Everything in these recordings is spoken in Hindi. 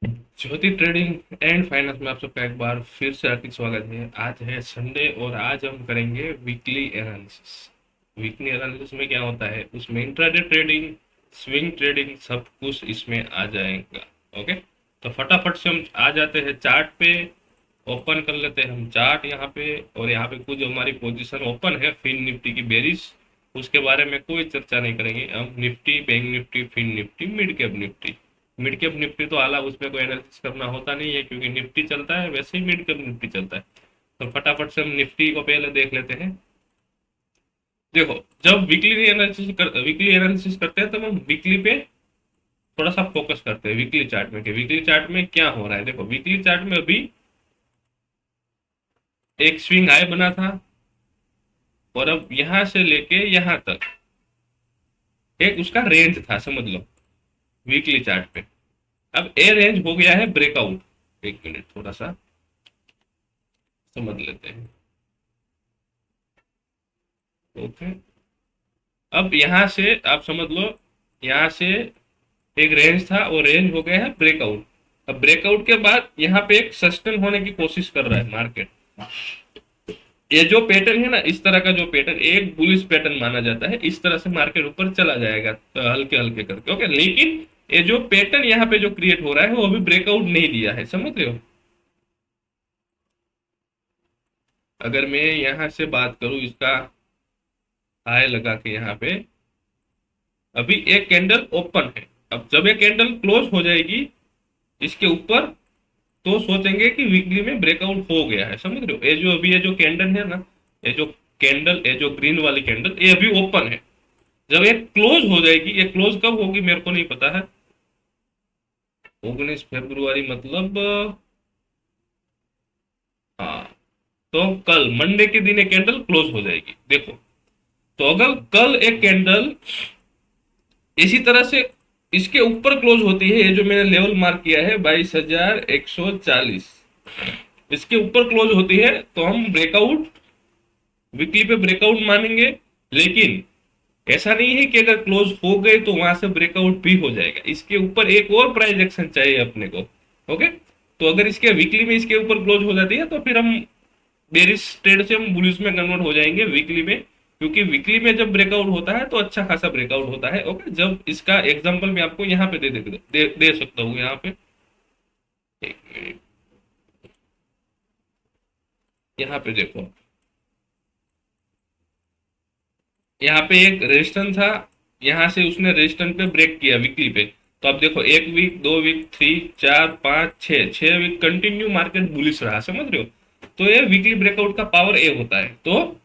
ज्योति ट्रेडिंग एंड फाइनेंस में आप सबका एक बार फिर से हार्दिक स्वागत है। आज है संडे और आज हम करेंगे वीकली एनालिसिस। वीकली एनालिसिस में क्या होता है, उसमें इंट्राडे ट्रेडिंग, स्विंग ट्रेडिंग सब कुछ इसमें आ जाएगा। ओके, तो फटाफट से हम आ जाते हैं चार्ट पे। ओपन कर लेते हैं हम चार्ट यहाँ पे, और यहाँ पे कुछ हमारी पोजीशन ओपन है फिन निफ्टी की बेरिश। उसके बारे में कोई चर्चा नहीं करेंगे हम। Nifty, bank Nifty, fin Nifty, mid cap Nifty. Mid cap Nifty तो आला, उसमें कोई एनालिसिस करना होता नहीं है क्योंकि निफ्टी चलता है, वैसे ही मिड कैप निफ्टी चलता है। तो फटाफट से हम निफ्टी को पहले देख लेते हैं। देखो, जब वीकली एनालिसिस करते हैं तब हम वीकली पे थोड़ा सा फोकस करते हैं, वीकली चार्ट में कि वीकली चार्ट में क्या हो रहा है। देखो, वीकली चार्ट में अभी एक स्विंग हाई बना था, और अब यहां से लेके यहां तक एक उसका रेंज था, समझ लो, वीकली चार्ट पे। अब ए रेंज हो गया है ब्रेकआउट। एक मिनट, थोड़ा सा समझ लेते हैं। ओके, अब यहां से आप समझ लो, यहां से एक रेंज था, वो रेंज हो गया है ब्रेकआउट। अब ब्रेकआउट के बाद यहाँ पे एक सस्टेन होने की कोशिश कर रहा है मार्केट। ये जो पैटर्न है ना, इस तरह का जो पैटर्न एक बुलिश पैटर्न माना जाता है, इस तरह से मार्केट ऊपर चला जाएगा तो हल्के हल्के करके। ओके, लेकिन ये जो पैटर्न यहाँ पे जो क्रिएट हो रहा है वो अभी ब्रेकआउट नहीं दिया है, समझ रहे हो। अगर मैं यहाँ से बात करूं, इसका हाई लगा के यहाँ पे अभी एक कैंडल ओपन है। अब जब ये कैंडल क्लोज हो जाएगी इसके ऊपर, तो सोचेंगे कि वीकली में ब्रेकआउट हो गया है, समझ रहे हो। ये जो अभी ये जो कैंडल है ना, ये जो कैंडल, ये जो ग्रीन वाली कैंडल, ये अभी ओपन है। जब ये क्लोज हो जाएगी, ये क्लोज कब होगी मेरे को नहीं पता है। 19 फरवरी मतलब, हाँ, तो कल मंडे के दिन एक कैंडल क्लोज हो जाएगी। देखो, तो अगर कल एक कैंडल इसी तरह से इसके ऊपर क्लोज होती है, ये जो मैंने लेवल मार्क किया है 22,140, इसके ऊपर क्लोज होती है, तो हम ब्रेकआउट, वीकली पे ब्रेकआउट मानेंगे। लेकिन ऐसा नहीं है कि अगर क्लोज हो गए तो वहां से ब्रेकआउट भी हो जाएगा, इसके ऊपर एक और प्राइस एक्शन चाहिए अपने को। ओके, तो अगर इसके वीकली में इसके ऊपर क्लोज हो जाती है तो फिर हम बेरिश ट्रेड से हम बुलिश में कन्वर्ट हो जाएंगे वीकली में। क्योंकि वीकली में जब ब्रेकआउट होता है तो अच्छा खासा ब्रेकआउट होता है। ओके, जब इसका एग्जांपल मैं आपको यहाँ पे दे सकता हूँ यहाँ पे। एक मिनट, यहाँ पे देखो, यहाँ पे एक रेजिस्टेंस था, यहाँ से उसने रेजिस्टेंस पे ब्रेक किया वीकली पे। तो अब देखो, एक week, 2 week, 3, 4, 5, 6 6 week continue market bullish रहा, समझ रहे हो। तो ये वीकली ब्रेकआउट का पावर ए होता है। तो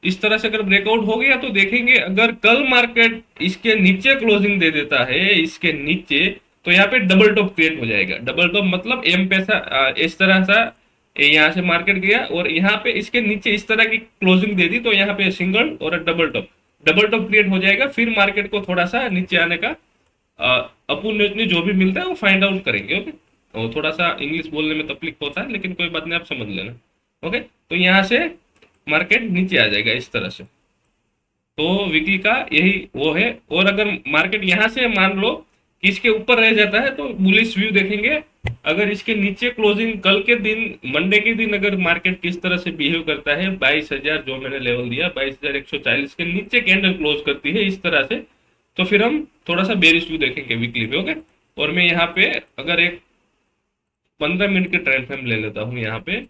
इस तरह से अगर ब्रेकआउट हो गया तो देखेंगे, अगर कल मार्केट इसके नीचे क्लोजिंग दे देता है, इसके नीचे, तो यहाँ पे डबल टॉप क्रिएट हो जाएगा। डबल टॉप मतलब एम पैसा, इस तरह सा यहाँ से मार्केट गया और यहाँ पे इसके नीचे इस तरह की क्लोजिंग दे दी, तो यहाँ पे सिंगल और डबल टॉप क्रिएट हो जाएगा। फिर मार्केट को थोड़ा सा नीचे आने का अपॉर्चुनिटी जो भी मिलता है वो फाइंड आउट करेंगे। ओके, तो थोड़ा सा इंग्लिश बोलने में तकलीफ होता है, लेकिन कोई बात नहीं, आप समझ लेना। ओके, तो यहाँ से मार्केट नीचे आ जाएगा इस तरह से। तो वीकली का यही वो है। और अगर मार्केट यहाँ से मान लो कि इसके ऊपर रह जाता है तो बुलिश व्यू देखेंगे। अगर इसके नीचे क्लोजिंग कल के दिन, मंडे के दिन, अगर मार्केट किस तरह से बिहेव करता है, 22,000 जो मैंने लेवल दिया 22,140 के नीचे कैंडल क्लोज करती है इस तरह से, तो फिर हम थोड़ा सा बेरिश व्यू देखेंगे वीकली पे। ओके, और मैं यहाँ पे अगर एक 15 मिनट के टाइम फ्रेम ले लेता हूँ यहाँ पे,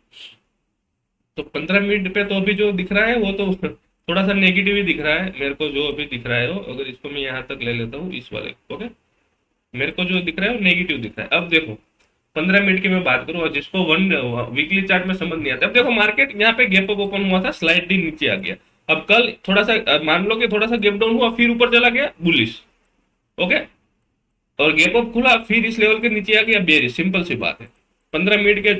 तो 15 मिनट पे तो अभी जो दिख रहा है वो तो थोड़ा सा नेगेटिव ही दिख रहा है मेरे को। जो अभी दिख रहा है वो, अगर इसको मैं यहाँ तक ले लेता हूँ इस वाले, ओके, मेरे को जो दिख रहा है वो नेगेटिव दिख रहा है। अब देखो, 15 मिनट की मैं बात करूँ, और जिसको वन वीकली चार्ट में समझ नहीं आता, अब देखो मार्केट यहाँ पे गैप अप ओपन हुआ था, स्लाइडली नीचे आ गया। अब कल थोड़ा सा मान लो कि थोड़ा सा गैप डाउन हुआ, फिर ऊपर चला गया बुलिश। ओके, और गैप अप खुला, फिर इस लेवल के नीचे आ गया बेरिश। सिंपल सी बात है। 15 मिनट के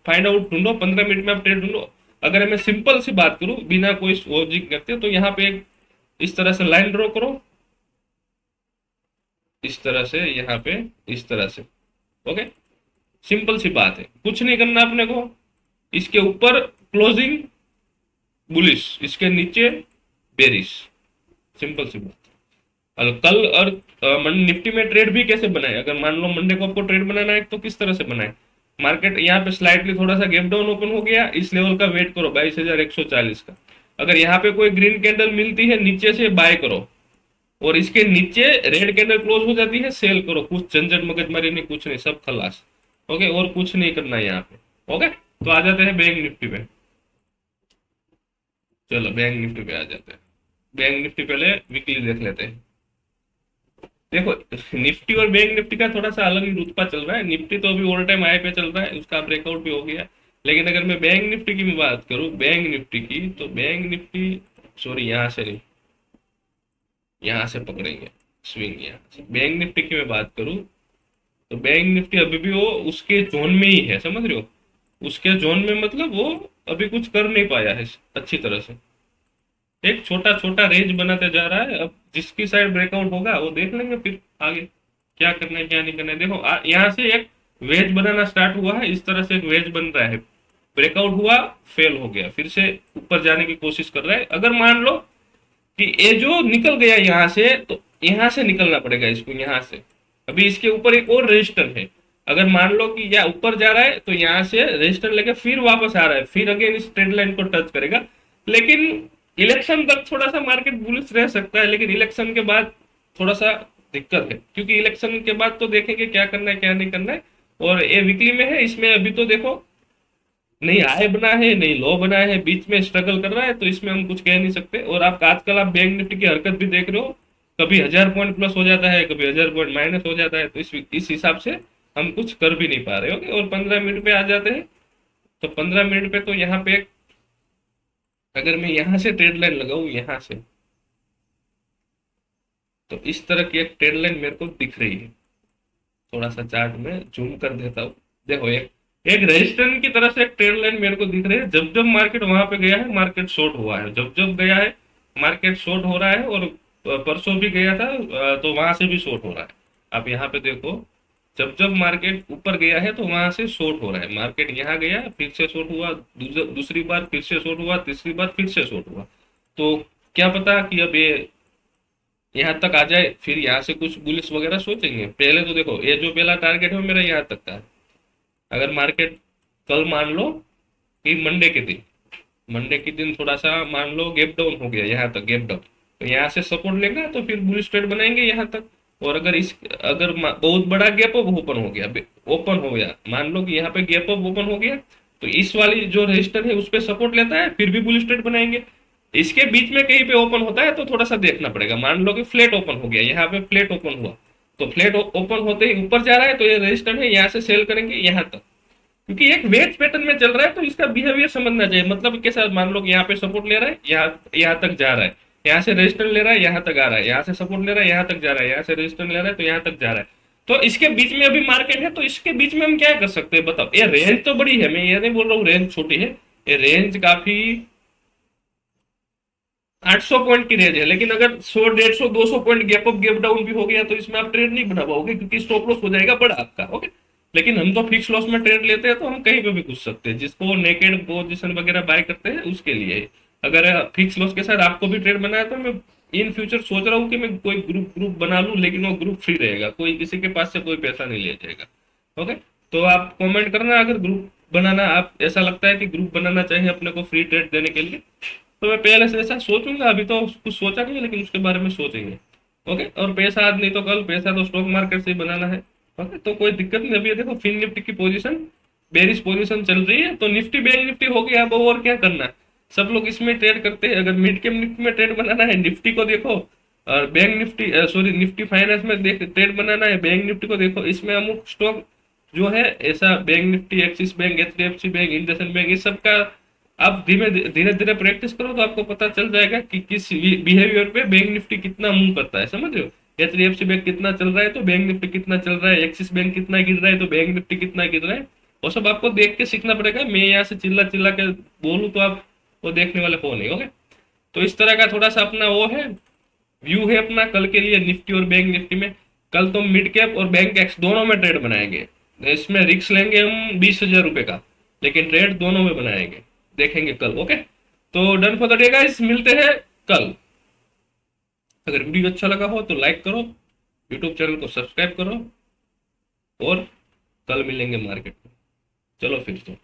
फाइंड आउट ढूंढो, 15 मिनट में आप ट्रेड ढूंढो। अगर मैं सिंपल सी बात करूं बिना कोई लॉजिक करते, तो यहाँ पे एक इस तरह से लाइन ड्रॉ करो, इस तरह से यहाँ पे, इस तरह से। ओके, सिंपल सी बात है, कुछ नहीं करना अपने को। इसके ऊपर क्लोजिंग बुलिश, इसके नीचे बेरिश, सिंपल सी बात। और कल और निफ्टी में ट्रेड भी कैसे बनाए, अगर मान लो मंडे को आपको ट्रेड बनाना है तो किस तरह से बनाए। मार्केट यहाँ पे स्लाइटली थोड़ा सा गैप डाउन ओपन हो गया, इस लेवल का वेट करो 22,140 का। अगर यहाँ पे कोई ग्रीन कैंडल मिलती है नीचे से बाय करो, और इसके नीचे रेड कैंडल क्लोज हो जाती है सेल करो, कुछ झंझट मगजमारी नहीं, कुछ नहीं, सब खलास। ओके, और कुछ नहीं करना है यहाँ पे। ओके, तो आ जाते हैं बैंक निफ्टी पे। चलो बैंक निफ्टी पे आ जाते हैं। बैंक निफ्टी पहले वीकली देख लेते हैं। देखो, निफ्टी और बैंक निफ्टी का थोड़ा सा अलग ही रुतबा चल रहा है। निफ्टी तो अभी ऑल टाइम हाई पे चल रहा है, उसका ब्रेकआउट भी हो गया। लेकिन अगर मैं बैंक निफ्टी की भी बात करूं, बैंक निफ्टी की, तो बैंक निफ्टी, सॉरी यहाँ से नहीं, यहाँ से पकड़ेंगे स्विंग। यहाँ से बैंक निफ्टी की मैं बात करूं, तो बैंक निफ्टी अभी भी वो उसके जोन में ही है, समझ रहे हो। उसके जोन में मतलब वो अभी कुछ कर नहीं पाया है अच्छी तरह से। एक छोटा छोटा रेंज बनाते जा रहा है। अब जिसकी साइड ब्रेकआउट होगा वो देख लेंगे फिर आगे क्या करना है क्या नहीं करना है। देखो यहाँ से एक वेज बनाना स्टार्ट हुआ है, इस तरह से एक वेज बन रहा है। ब्रेकआउट हुआ, फेल हो गया, फिर से ऊपर जाने की कोशिश कर रहा है। अगर मान लो कि ये जो निकल गया यहाँ से, तो यहाँ से निकलना पड़ेगा इसको, यहाँ से। अभी इसके ऊपर एक और रजिस्टर है। अगर मान लो कि या ऊपर जा रहा है तो यहाँ से रजिस्टर लेके फिर वापस आ रहा है, फिर अगेन इस ट्रेंड लाइन को टच करेगा। लेकिन इलेक्शन तक थोड़ा सा मार्केट बुलिश रह सकता है, लेकिन इलेक्शन के बाद थोड़ा सा दिक्कत है, क्योंकि इलेक्शन के बाद तो देखेंगे क्या करना है क्या नहीं करना है। और ये वीकली में है, इसमें अभी तो देखो नहीं हाई बना है नहीं लो बना है, बीच में स्ट्रगल कर रहा है, तो इसमें हम कुछ कह नहीं सकते। और आप आजकल आप बैंक निफ्टी की हरकत भी देख रहे हो, कभी 1,000 पॉइंट प्लस हो जाता है, कभी 1,000 पॉइंट माइनस हो जाता है, तो इस हिसाब से हम कुछ कर भी नहीं पा रहे। ओके, और 15 मिनट पे आ जाते हैं। तो 15 मिनट पे तो यहाँ पे अगर मैं यहाँ से ट्रेड लाइन लगाऊं यहाँ से, तो इस तरह की एक ट्रेड लाइन मेरे को दिख रही है। थोड़ा सा चार्ट में जूम कर देता हूँ। देखो, एक एक रेजिस्टेंस की तरह से एक ट्रेंड लाइन मेरे को दिख रही है। जब जब मार्केट वहां पे गया है मार्केट शॉर्ट हुआ है, जब जब गया है मार्केट शॉर्ट हो रहा है। और परसों भी गया था, तो वहां से भी शॉर्ट हो रहा है। आप यहाँ पे देखो, जब जब मार्केट ऊपर गया है तो वहां से शॉर्ट हो रहा है। मार्केट यहाँ गया, फिर से शॉर्ट हुआ, दूसरी बार फिर से शॉर्ट हुआ, तीसरी बार फिर से शॉर्ट हुआ। तो क्या पता कि अब ये यहाँ तक आ जाए, फिर यहाँ से कुछ बुलिस वगैरह सोचेंगे। पहले तो देखो, ये जो पहला टारगेट है मेरा यहाँ तक का है। अगर मार्केट कल मान लो कि मंडे के दिन थोड़ा सा मान लो गैप डाउन हो गया, यहाँ तक गैप डाउन, तो यहाँ से सपोर्ट लेगा तो फिर बुलिश ट्रेड बनाएंगे यहाँ तक। और अगर बहुत बड़ा गैप अप ओपन हो गया, मान लो कि यहाँ पे गैप अप ओपन हो गया, तो इस वाली जो रजिस्टर है उस पर सपोर्ट लेता है, फिर भी बुलिश ट्रेड बनाएंगे। इसके बीच में कहीं पे ओपन होता है तो थोड़ा सा देखना पड़ेगा। मान लो कि फ्लैट ओपन हो गया, यहाँ पे फ्लैट ओपन हुआ, तो फ्लैट ओपन होते ही ऊपर जा रहा है, तो ये रजिस्टर है, यहाँ से सेल करेंगे यहाँ तक। क्योंकि एक वेज पैटर्न में चल रहा है, तो इसका बिहेवियर समझना चाहिए। मतलब कैसा, मान लो कि यहाँ पे सपोर्ट ले रहा है, यहाँ यहाँ तक जा रहा है, यहाँ से रेजिस्टेंस ले रहा है, यहाँ तक आ रहा है, यहाँ से सपोर्ट ले रहा है, यहाँ तक जा रहा है, यहाँ से रेजिस्टेंस ले रहा है तो यहाँ तक जा रहा है। तो इसके बीच में अभी मार्केट है, तो इसके बीच में हम क्या कर सकते हैं बताओ। ये रेंज तो बड़ी है, मैं ये नहीं बोल रहा हूँ रेंज छोटी है, ये रेंज काफी 800 पॉइंट की रेंज है। लेकिन अगर 100 150 200 point gap up gap down भी हो गया तो इसमें आप ट्रेड नहीं बना पाओगे, क्योंकि स्टॉप लॉस हो जाएगा बड़ा आपका। ओके, लेकिन हम तो फिक्स लॉस में ट्रेड लेते हैं, तो हम कहीं पे भी घुस सकते हैं। जिसको नेकेड पोजीशन वगैरह बाय करते हैं उसके लिए। अगर फिक्स लॉस के साथ आपको भी ट्रेड बनाया तो मैं इन फ्यूचर सोच रहा हूँ कि मैं कोई ग्रुप ग्रुप बना लूँ, लेकिन वो ग्रुप फ्री रहेगा, कोई किसी के पास से कोई पैसा नहीं लिया जाएगा। ओके, तो आप कमेंट करना अगर ग्रुप बनाना, आप ऐसा लगता है कि ग्रुप बनाना चाहिए अपने को फ्री ट्रेड देने के लिए, तो मैं पहले से ऐसा सोचूंगा। अभी तो कुछ सोचा नहीं, लेकिन उसके बारे में सोचेंगे। ओके, और पैसा आज नहीं तो कल, पैसा तो स्टॉक मार्केट से ही बनाना है। ओके, तो कोई दिक्कत नहीं। अभी देखो फिन निफ्टी की पोजीशन बेरिश पोजीशन चल रही है, तो निफ्टी बैंक निफ्टी हो गया। अब और क्या करना है, सब लोग इसमें ट्रेड करते हैं। अगर मिड कैप निफ्टी में ट्रेड बनाना है, निफ्टी को देखो, और bank Nifty sorry Nifty finance में देख ट्रेड बनाना है, बैंक निफ्टी को देखो। इसमें अमुक स्टॉक जो है ऐसा, bank Nifty, axis bank, HDFC bank, IndusInd bank, इस सब का आप धीरे धीरे प्रैक्टिस करो तो आपको पता चल जाएगा कि किस बिहेवियर पे बैंक निफ्टी कितना मूव करता है, समझ रहे हो। एचडीएफसी बैंक कितना चल रहा है तो बैंक निफ्टी कितना चल रहा है, एक्सिस बैंक कितना गिर रहा है तो बैंक निफ्टी कितना गिर रहा है। वो सब आपको देख के सीखना पड़ेगा। मैं यहाँ से चिल्ला चिल्ला के बोलूँ तो आप वो देखने वाले हो नहीं। ओके, तो इस तरह का थोड़ा सा अपना वो है, व्यू है अपना कल के लिए निफ्टी और बैंक निफ्टी में। कल तो मिड कैप और बैंक एक्स दोनों में ट्रेड बनाएंगे। इसमें रिक्स लेंगे हम 20,000 रुपए का, लेकिन ट्रेड दोनों में बनाएंगे, देखेंगे कल। ओके, तो done for the day guys, मिलते हैं कल। अगर वीडियो अच्छा लगा हो तो लाइक करो, यूट्यूब चैनल को सब्सक्राइब करो, और कल मिलेंगे मार्केट में। चलो फिर तो।